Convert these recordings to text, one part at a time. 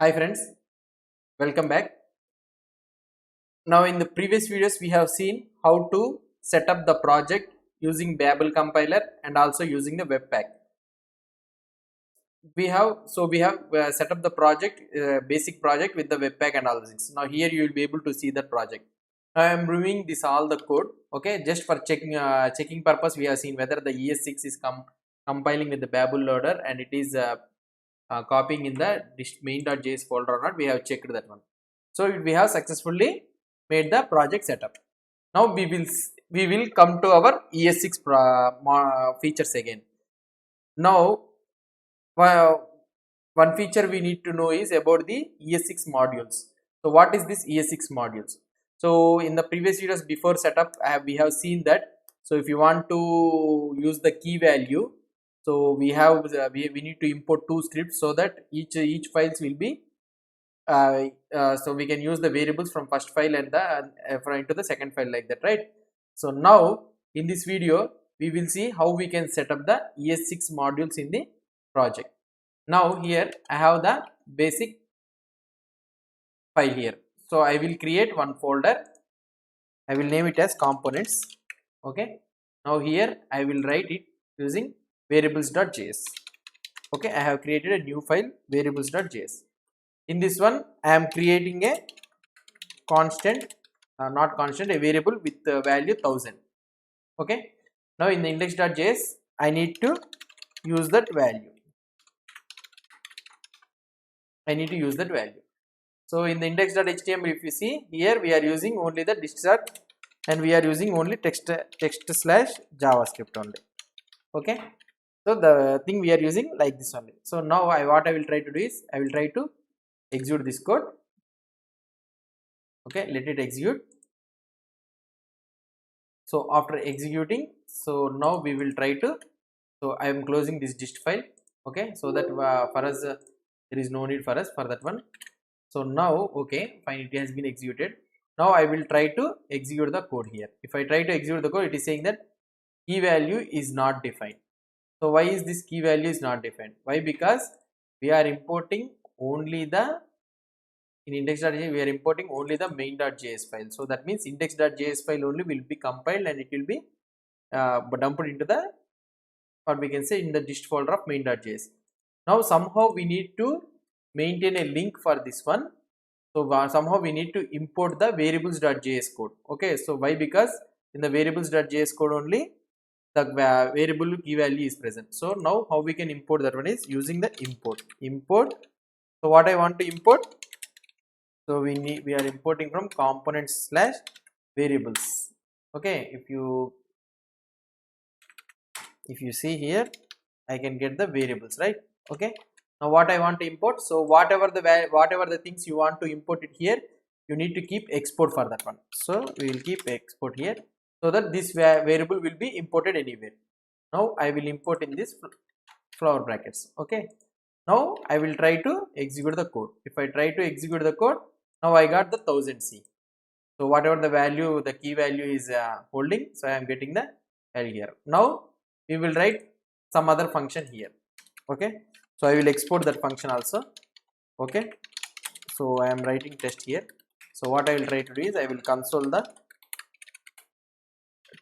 Hi friends, welcome back. Now in the previous videos we have seen how to set up the project using Babel compiler and also using the Webpack. We have set up the project basic project with the Webpack and all things. Now here you will be able to see the project. Now I am removing this all the code. Okay, just for checking purpose we have seen whether the ES6 is compiling with the Babel loader and it is copying in the main.js folder or not. We have checked that one. So we have successfully made the project setup. Now we will come to our ES6 features again. Now one feature we need to know is about the ES6 modules. So what is this ES6 modules? So in the previous videos before setup we have seen that. So if you want to use the key value, so we need to import two scripts so that each files will be so we can use the variables from first file and into the second file like that, right? So now in this video we will see how we can set up the ES6 modules in the project. Now here I have the basic file here. So I will create one folder. I will name it as components. Okay. Now here I will write it using variables.js. Okay, I have created a new file variables.js. In this one I am creating a constant, not constant, a variable with the value 1000. Okay. Now in the index.js I need to use that value. So in the index.html, if you see here, we are using only the dist and we are using only text slash JavaScript only. Okay. So the thing we are using like this only. So now what I will try to do is I will try to execute this code. Okay, let it execute. So after executing, so now we will try to. So I am closing this dist file. Okay, so that for us there is no need for us for that one. So now okay, fine, it has been executed. Now I will try to execute the code here. If I try to execute the code, it is saying that key value is not defined. So why is this key value is not defined? Why? Because we are importing only the in index.js we are importing only the main.js file. So that means index.js file only will be compiled and it will be dumped into the, or we can say in the dist folder of main.js. Now somehow we need to maintain a link for this one. So somehow we need to import the variables.js code. Okay, so why? Because in the variables.js code only the variable key value is present. So now how we can import that one is using the import. So what I want to import, so we are importing from components slash variables. Okay, if you see here, I can get the variables, right? Okay. Now what I want to import, so whatever the things you want to import it here, you need to keep export for that one. So we will keep export here so that this variable will be imported anywhere. Now I will import in this flower brackets. Okay. Now I will try to execute the code. If I try to execute the code, now I got the 1000C. So whatever the value, the key value is holding, so I am getting the value here. Now we will write some other function here. Okay, so I will export that function also. Okay, so I am writing test here. So what I will try to do is I will console the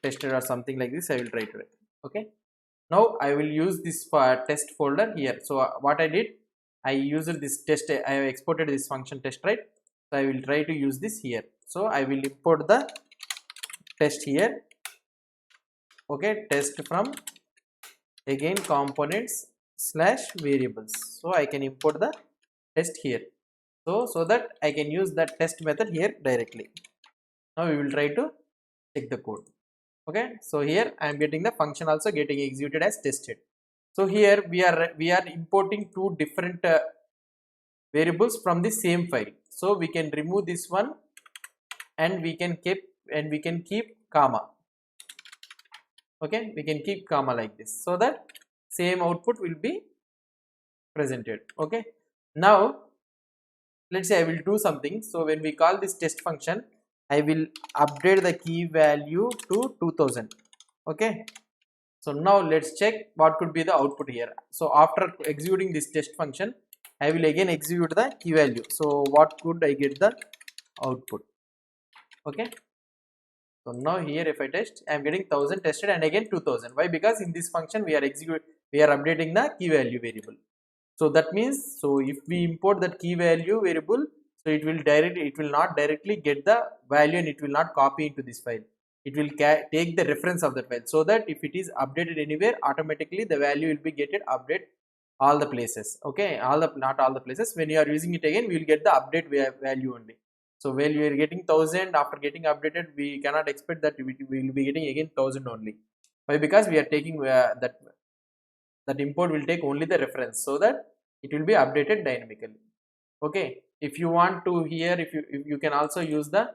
tested or something like this. I will try to write. Okay, now I will use this test folder here. So what I did, I used this test. I have exported this function test, right? So I will try to use this here. So I will import the test here. Okay, test from again components slash variables. So I can import the test here. So that I can use that test method here directly. Now we will try to check the code. Okay, so here I am getting the function also getting executed as tested. So here we are importing two different variables from the same file. So we can remove this one and we can keep comma. Okay, we can keep comma like this so that same output will be presented. Okay, now let's say I will do something. So when we call this test function, I will update the key value to 2000. Okay, so now let's check what could be the output here. So after executing this test function, I will again execute the key value. So what could I get the output? Okay. So now here if I test, I am getting 1000 tested and again 2000. Why? Because in this function we are updating the key value variable. So that means, so if we import that key value variable, so it will not directly get the value and it will not copy into this file. It will take the reference of the file, so that if it is updated anywhere, automatically the value will be getting update all the places. Okay, not all the places. When you are using it again, we will get the update value only. So when you are getting 1000 after getting updated, we cannot expect that we will be getting again 1000 only. Why? Because we are taking that import will take only the reference, so that it will be updated dynamically. Okay, if you want to here, if you can also use the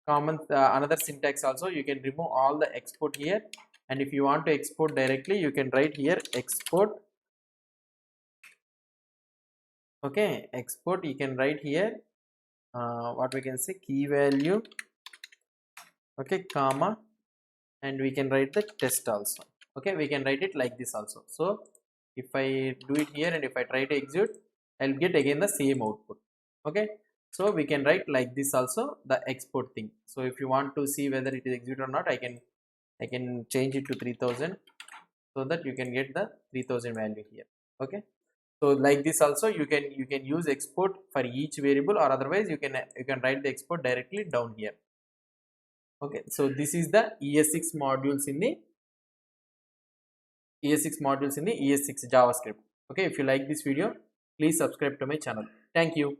common another syntax also. You can remove all the export here, and if you want to export directly, you can write here export. Okay, export, you can write here what we can say, key value, okay, comma, and we can write the test also. Okay, we can write it like this also. So if I do it here and if I try to execute, I'll get again the same output. Okay, so we can write like this also, the export thing. So if you want to see whether it is executed or not, I can change it to 3000, so that you can get the 3000 value here. Okay, so like this also you can use export for each variable, or otherwise you can write the export directly down here. Okay, so this is the ES6 modules in the ES6 JavaScript. Okay, if you like this video, please subscribe to my channel. Thank you.